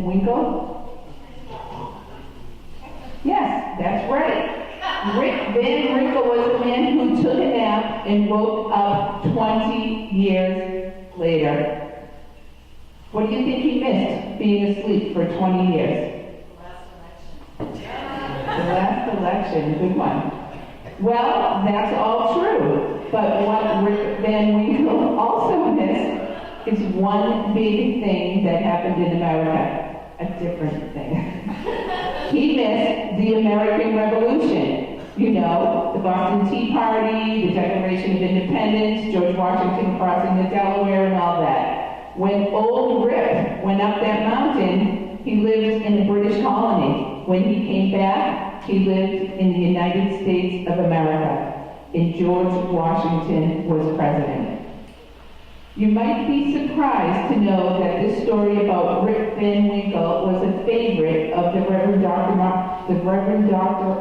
Van Winkle? Yes, that's right. Rick Van Winkle was the man who took a nap and woke up 20 years later. What do you think he missed being asleep for 20 years? The last election, good one. Well, that's all true. But what Rick Van Winkle also missed is one big thing that happened in America. A different thing. He missed the American Revolution. You know, the Boston Tea Party, the Declaration of Independence, George Washington crossing the Delaware, and all that. When old Rip went up that mountain, he lived in a British colony. When he came back, he lived in the United States of America, and George Washington was president. You might be surprised to know that this story about Rip Van Winkle was a favorite of the Reverend Dr.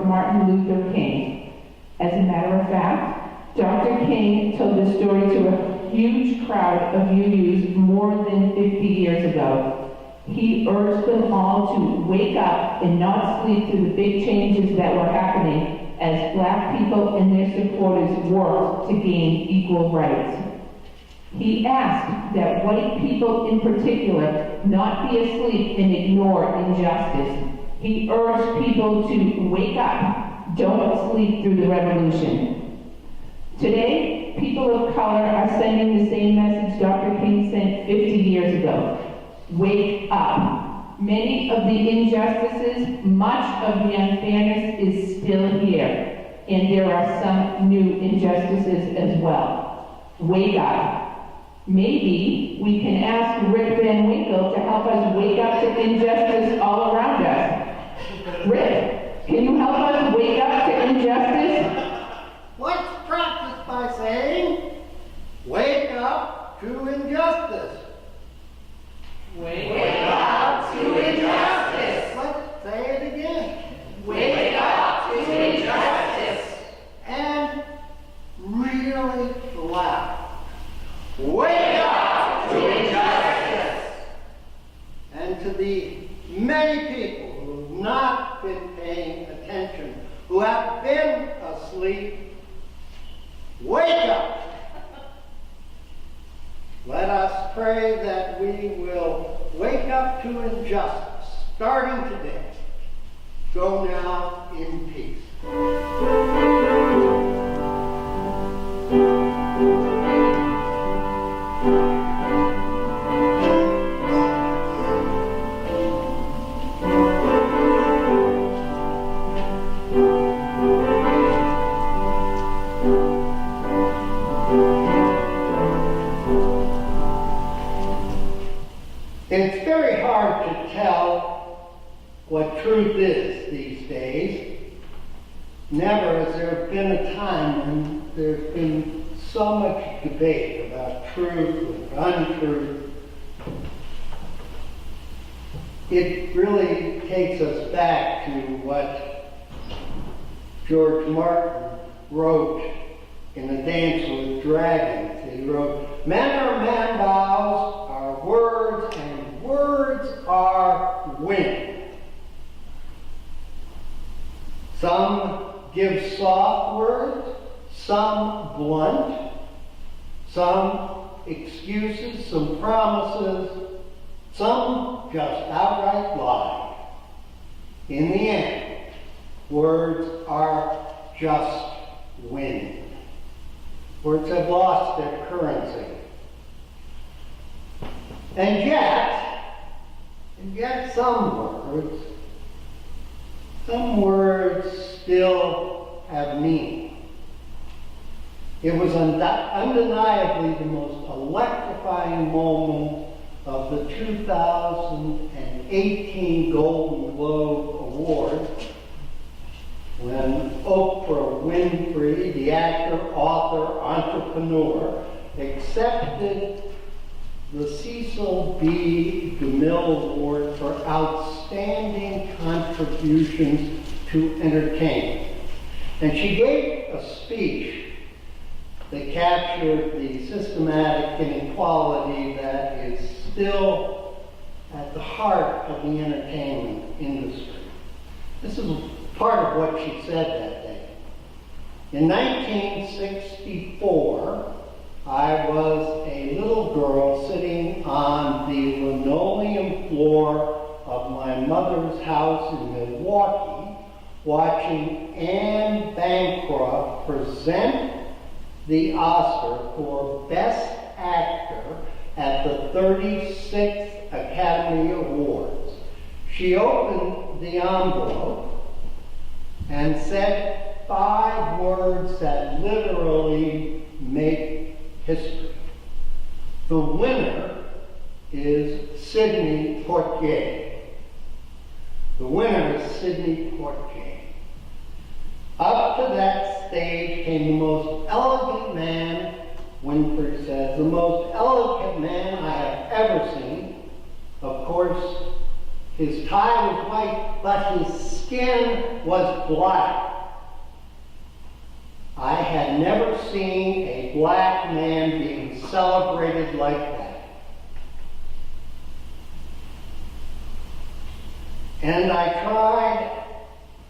Martin Luther King. As a matter of fact, Dr. King told this story to a huge crowd of UUs more than 50 years ago. He urged them all to wake up and not sleep through the big changes that were happening as Black people and their supporters worked to gain equal rights. He asked that white people in particular not be asleep and ignore injustice. He urged people to wake up, don't sleep through the revolution. Today, people of color are sending the same message Dr. King sent 50 years ago. Wake up. Many of the injustices, much of the unfairness is still here, and there are some new injustices as well. Wake up. Maybe we can ask Rick Van Winkle to help us wake up to injustice all around us. Rick, can you help us wake up to injustice? Let's practice by saying, wake up to injustice. Wake up to injustice. Let's say it again. Wake up to injustice. And really loud. Wake up to injustice. And to the many people who have not been paying attention, who have been asleep, wake up. Let us pray that we will wake up to injustice, starting today. Go now in peace. It's very hard to tell what truth is these days. Never has there been a time when there's been so much debate about truth and untruth. It really takes us back to what George Martin wrote in A Dance with Dragons. He wrote, "Men are man vows, are words, and words are wind. Some give soft words, some blunt, some excuses, some promises, some just outright lie. In the end, words are just wind. Words have lost their currency. And yet some words still have meaning. It was undeniably the most electrifying moment of the 2018 Golden Globe Awards when Oprah Winfrey, the actor, author, entrepreneur, accepted the Cecil B. DeMille Award for Outstanding Contributions to Entertainment. And she gave a speech that captured the systematic inequality that is still at the heart of the entertainment industry. This is part of what she said that day. In 1964, I was a little girl sitting on the linoleum floor of my mother's house in Milwaukee, watching Anne Bancroft present the Oscar for Best Actor at the 36th Academy Awards. She opened the envelope and said 5 words that literally make history. The winner is Sidney Poitier. The winner is Sidney Poitier. Up to that stage came the most elegant man, Winfrey says, the most elegant man I have ever seen. Of course, his tie was white, but his skin was black. I had never seen a black man being celebrated like that. And I tried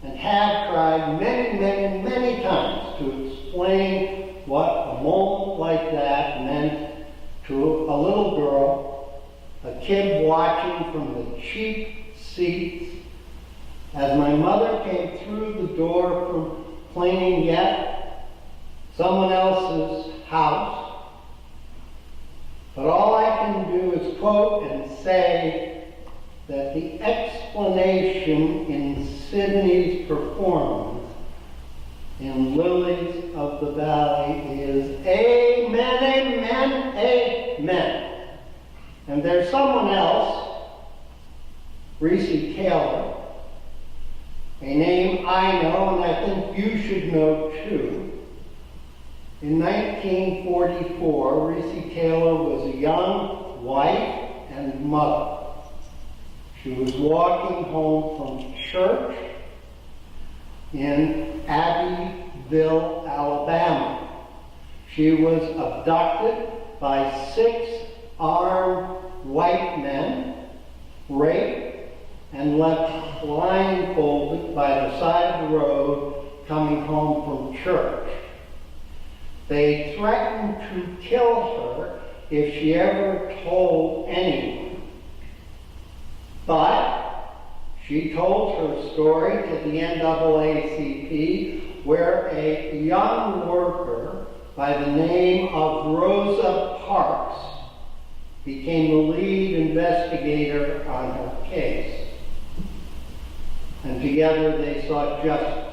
and have tried many times to explain what a moment like that meant to a little girl, a kid watching from the cheap seats as my mother came through the door from cleaning yet someone else's house. But all I can do is quote and say that the explanation in Sidney's performance in Lilies of the Valley is amen, amen, amen. And there's someone else, Reese Taylor, a name I know and I think you should know too. In 1944, Reese Taylor was a young wife and mother. She was walking home from church in Abbeville, Alabama. She was abducted by 6 armed white men, raped, and left blindfolded by the side of the road coming home from church. They threatened to kill her if she ever told anyone. But she told her story to the NAACP, where a young worker by the name of Rosa Parks became the lead investigator on her case. And together they sought justice.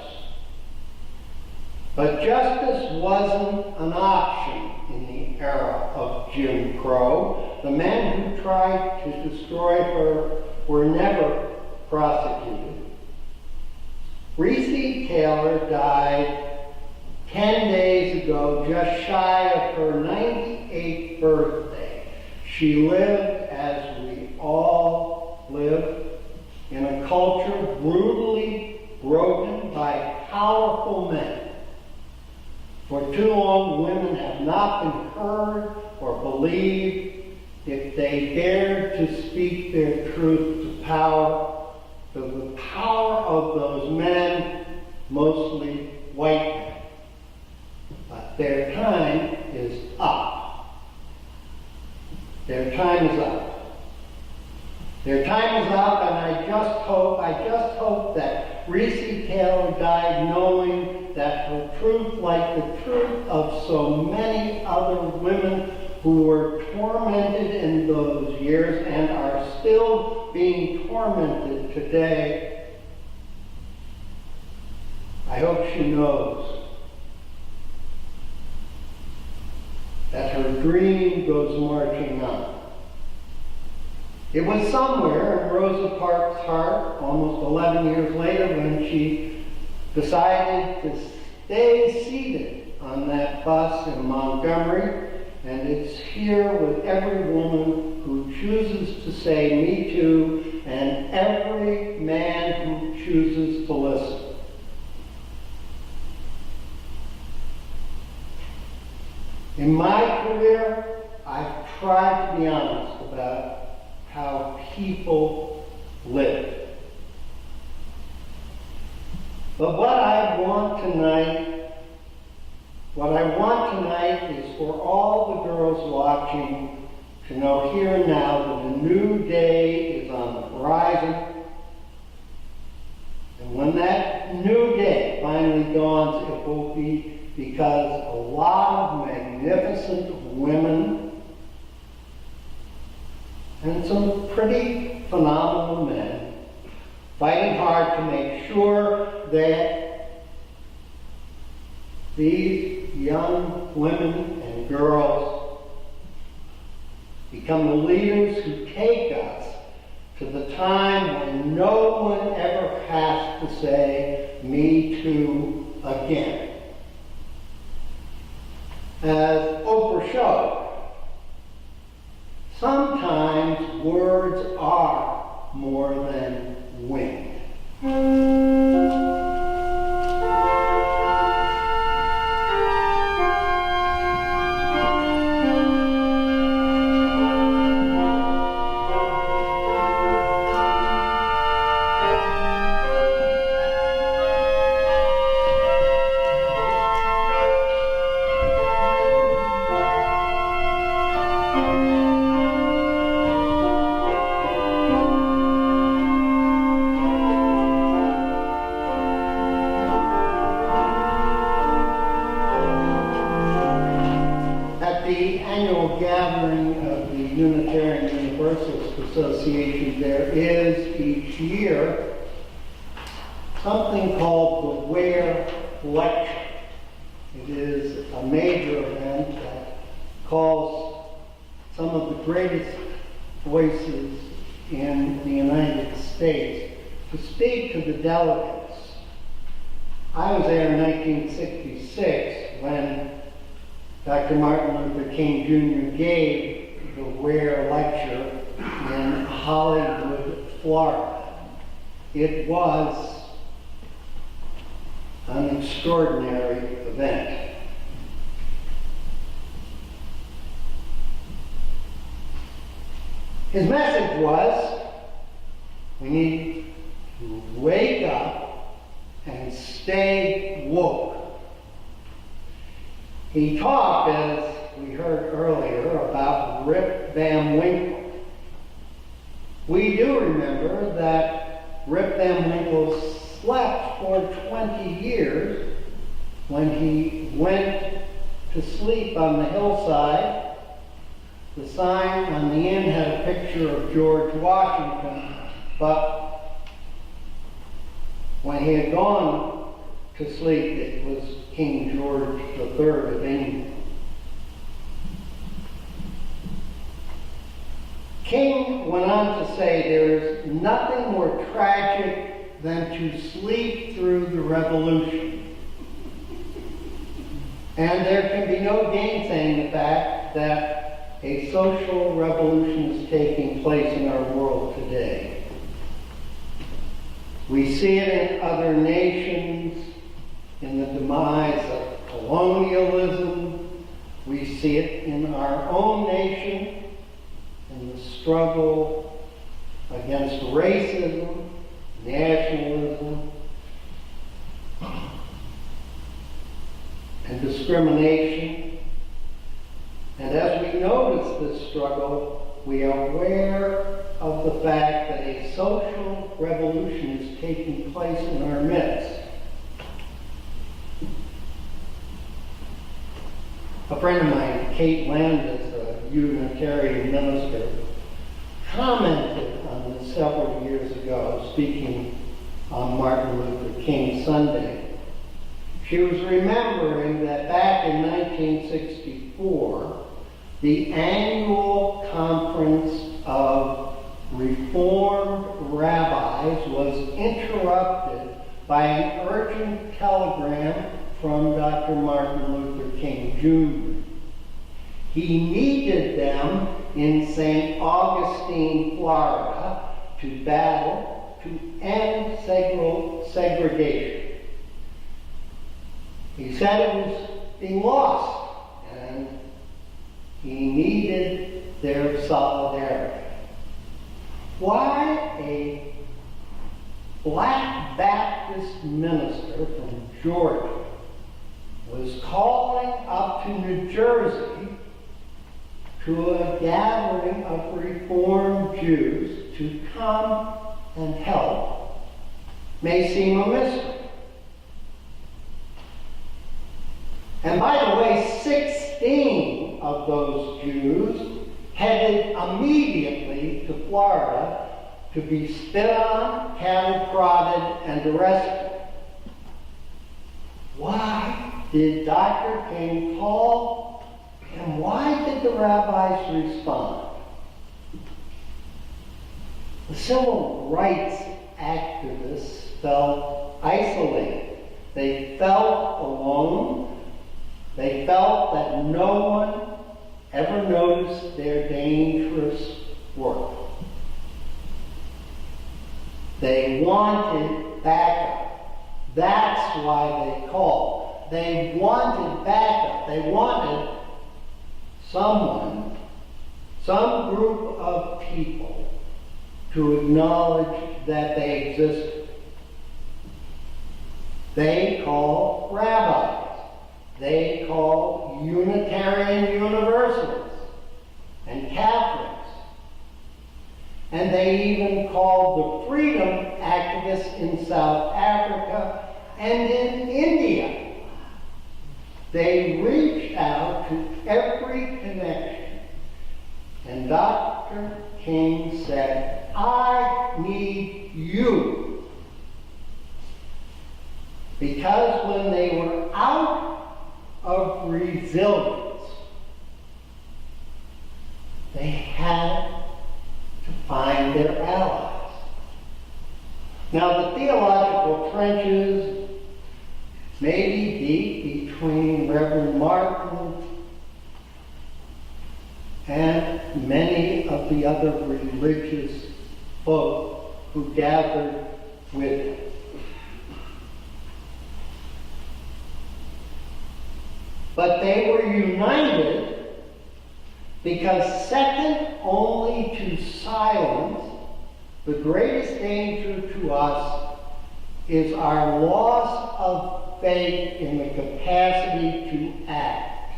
But justice wasn't an option in the era of Jim Crow. The men who tried to destroy her were never prosecuted. Reese Taylor died 10 days ago, just shy of her 98th birthday. She lived, as we all live, in a culture brutally broken by powerful men. For too long, women have not been heard or believed. If they dared to speak their truth to the power of those men, mostly white men. But their time is up. Their time is up. Their time is up, and I just hope that Reese Taylor died knowing that her truth, like the truth of so many other women who were tormented in those years and are still being tormented today, I hope she knows that her dream goes marching on. It was somewhere in Rosa Parks' heart, almost 11 years later, when she decided to stay seated on that bus in Montgomery, and it's here with every woman who chooses to say me too, and every man who chooses to listen. In my career, I've tried to be honest about how people live. But what I want tonight is for all the girls watching to know here and now that a new day is on the horizon. And when that new day finally dawns, it will be because a lot of magnificent women and some pretty phenomenal men fighting hard to make sure that these young women and girls become the leaders who take us to the time when no one ever has to say, "Me too," again. As Oprah showed, sometimes words are more than wind. Association, there is each year something called the Ware Lecture. It is a major event that calls some of the greatest voices in the United States to speak to the delegates. I was there in 1966 when Dr. Martin Luther King Jr. gave the Ware Lecture in Hollywood, Florida. It was an extraordinary event. His message was, we need to wake up and stay woke. He talked, as we heard earlier, about Rip Van Winkle. We do remember that Rip Van Winkle slept for 20 years when he went to sleep on the hillside. The sign on the inn had a picture of George Washington, but when he had gone to sleep, it was King George III of England. King went on to say, there is nothing more tragic than to sleep through the revolution. And there can be no gainsaying the fact that a social revolution is taking place in our world today. We see it in other nations, in the demise of colonialism. We see it in our own nation, in the struggle against racism, nationalism, and discrimination. And as we notice this struggle, we are aware of the fact that a social revolution is taking place in our midst. A friend of mine, Kate Landis, a Unitarian minister, commented on this several years ago, speaking on Martin Luther King Sunday. She was remembering that back in 1964, the annual conference of Reformed rabbis was interrupted by an urgent telegram from Dr. Martin Luther King Jr. He needed them in St. Augustine, Florida, to battle to end segregation. He said it was being lost, and he needed their solidarity. why a Black Baptist minister from Georgia was calling up to New Jersey to a gathering of Reformed Jews to come and help may seem a mystery. And by the way, 16 of those Jews headed immediately to Florida to be spit on, cattle prodded, and arrested. Why did Dr. King call, and why did the rabbis respond? The civil rights activists felt isolated. They felt alone. They felt that no one ever noticed their dangerous work. They wanted backup. That's why they called. They wanted backup. They wanted someone, some group of people to acknowledge that they existed. They called rabbis. They called Unitarian Universalists and Catholics. And they even called the freedom activists in South Africa and in India. They reached out to every connection. And Dr. King said, I need you. Because when they were out of resilience, they had to find their allies. Now, the theological trenches may be deep between Reverend Martin and many of the other religious folk who gathered with him. But they were united because second only to silence, the greatest danger to us is our loss of faith in the capacity to act.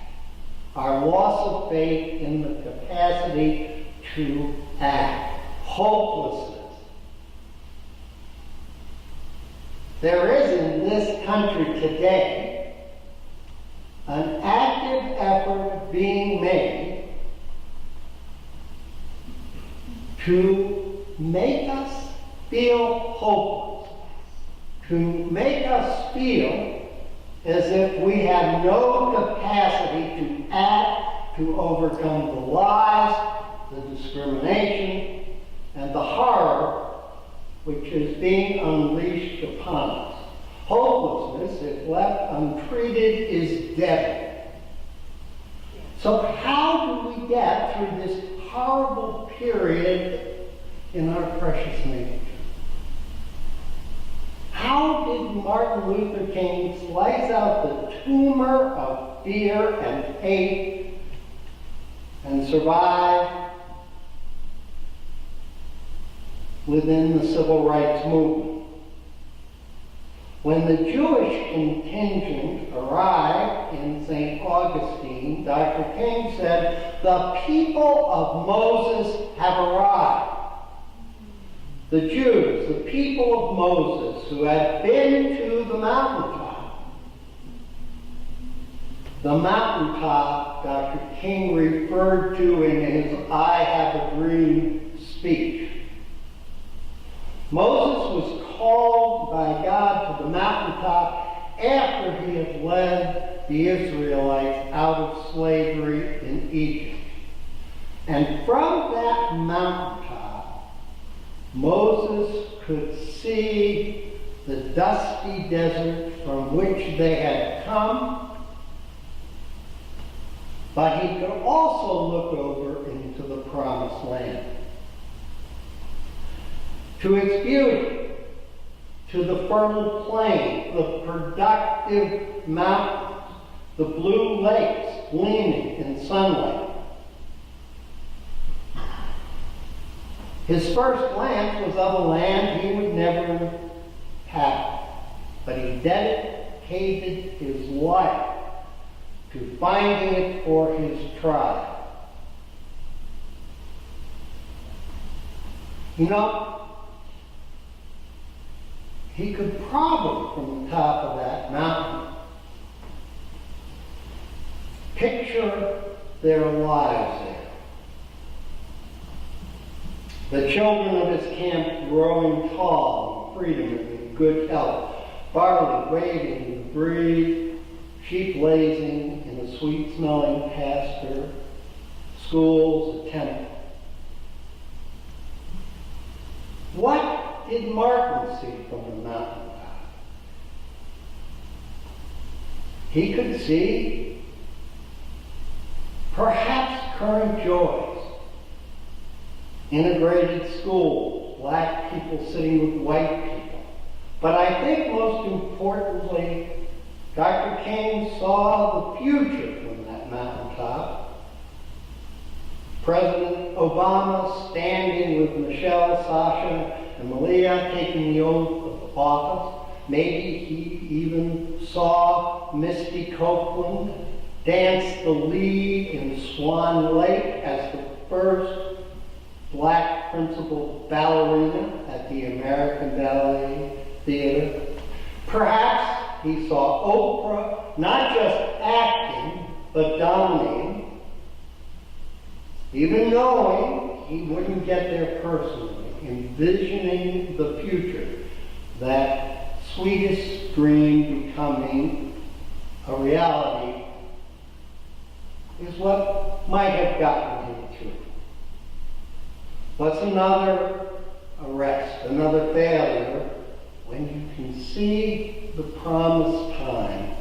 Our loss of faith in the capacity to act. Hopelessness. There is in this country today an active effort being made to make us feel hopeless, to make us feel as if we have no capacity to act, to overcome the lies, the discrimination, and the horror which is being unleashed upon us. Hopelessness, if left untreated, is deadly. So how do we get through this horrible period in our precious nation? How did Martin Luther King slice out the tumor of fear and hate and survive within the civil rights movement? When the Jewish contingent arrived in St. Augustine, Dr. King said, "The people of Moses have arrived." The Jews, the people of Moses, who had been to the mountaintop. The mountaintop Dr. King referred to in his I Have a Dream speech. Moses was called by God to the mountaintop after he had led the Israelites out of slavery in Egypt. And from that mountaintop, Moses could see the dusty desert from which they had come, but he could also look over into the promised land. To its beauty, to the fertile plain, the productive mountains, the blue lakes gleaming in sunlight. His first glance was of a land he would never have, but he dedicated his life to finding it for his tribe. You know, he could probably, from the top of that mountain, picture their lives there. The children of his camp growing tall in freedom and in good health, barley waving in the breeze, sheep lazing in the sweet-smelling pasture, schools, a temple. What did Martin see from the mountaintop? He could see perhaps current joys, integrated schools, black people sitting with white people. But I think most importantly, Dr. King saw the future from that mountaintop. President Obama standing with Michelle, Sasha, and Malia taking the oath of office. Maybe he even saw Misty Copeland dance the lead in Swan Lake as the first black principal ballerina at the American Ballet Theater. Perhaps he saw Oprah not just acting, but dominating, even knowing he wouldn't get there personally, envisioning the future, that sweetest dream becoming a reality, is what might have gotten him to it. What's another arrest, another failure, when you can see the promised time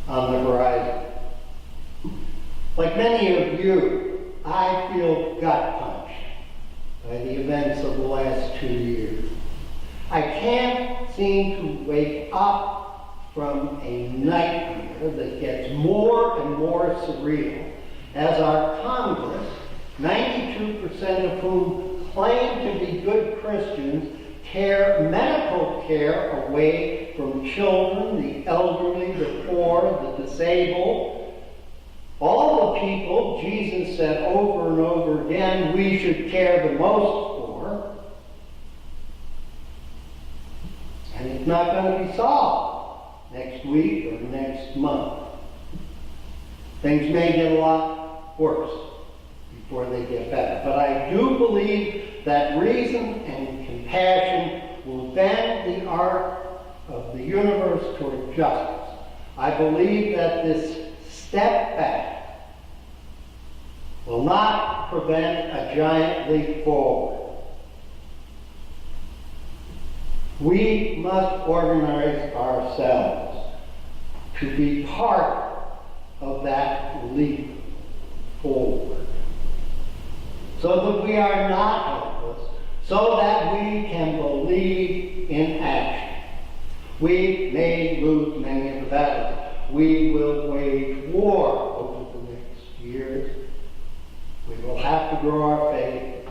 on the horizon? Like many of you, I feel gut punched by the events of the last 2 years. I can't seem to wake up from a nightmare that gets more and more surreal as our Congress, 92% of whom claim to be good Christians, tear medical care away from children, the elderly, the poor, the disabled, all the people Jesus said over and over again we should care the most for. And it's not going to be solved next week or next month. Things may get a lot worse before they get better. But I do believe that reason and compassion will bend the arc of the universe toward justice. I believe that this step back will not prevent a giant leap forward. We must organize ourselves to be part of that leap forward, so that we are not helpless, so that we can believe in action. We may lose many of the battles. We will wage war over the next years. We will have to grow our faith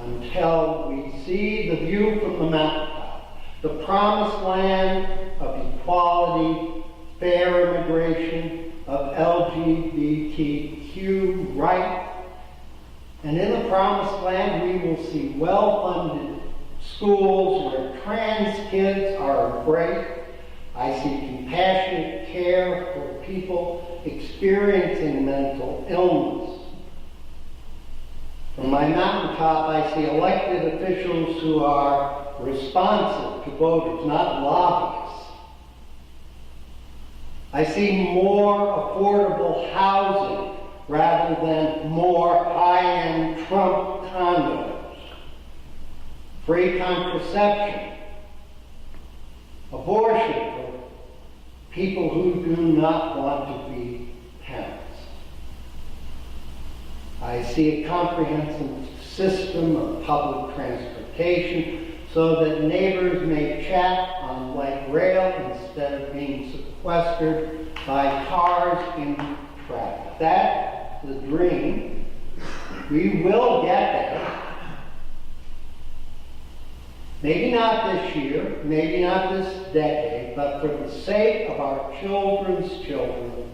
until we see the view from the mountaintop, the promised land of equality, fair immigration, of LGBTQ rights. And in the promised land, we will see well-funded schools where trans kids are embraced. I see compassionate care for people experiencing mental illness. From my mountaintop, I see elected officials who are responsive to voters, not lobbyists. I see more affordable housing rather than more high-end Trump condos. Free contraception, abortion for people who do not want to be parents. I see a comprehensive system of public transportation so that neighbors may chat on light rail instead of being sequestered by cars in traffic. That's the dream. We will get there. maybe not this year, maybe not this decade, but for the sake of our children's children,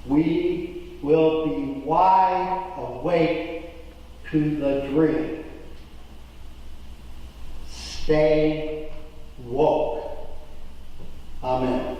we will be wide awake to the dream. Stay woke. Amen.